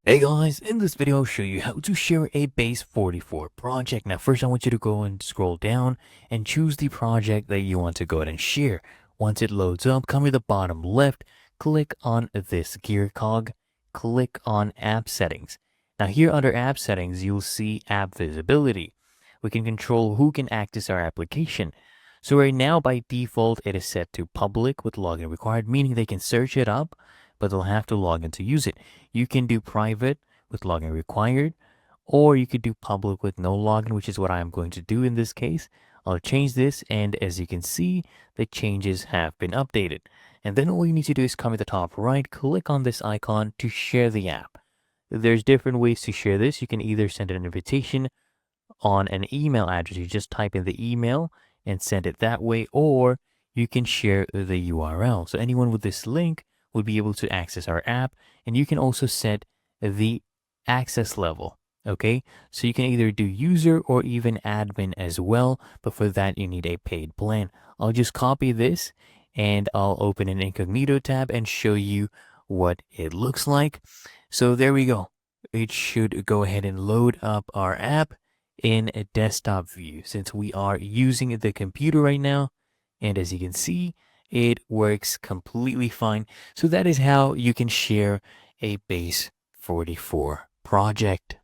Hey guys, in this video I'll show you how to share a Base44 project. Now first I want you to go and scroll down and choose the project that you want to go ahead and share. Once it loads up, come to the bottom left, click on this gear cog, click on app settings. Now here under app settings, you'll see app visibility. We can control who can access our application. So right now by default it is set to public with login required, meaning they can search it up, but they'll have to log in to use it. You can do private with login required, or you could do public with no login, which is what I'm going to do in this case. I'll change this, and as you can see, the changes have been updated. And then all you need to do is come at the top right, click on this icon to share the app. There's different ways to share this. You can either send an invitation on an email address. You just type in the email and send it that way, or you can share the URL. So anyone with this link will be able to access our app, and you can also set the access level. Okay, so you can either do user or even admin as well, but for that you need a paid plan. I'll just copy this and I'll open an incognito tab and show you what it looks like. So there we go. It should go ahead and load up our app in a desktop view since we are using the computer right now. And as you can see, it works completely fine. So that is how you can share a Base44 project.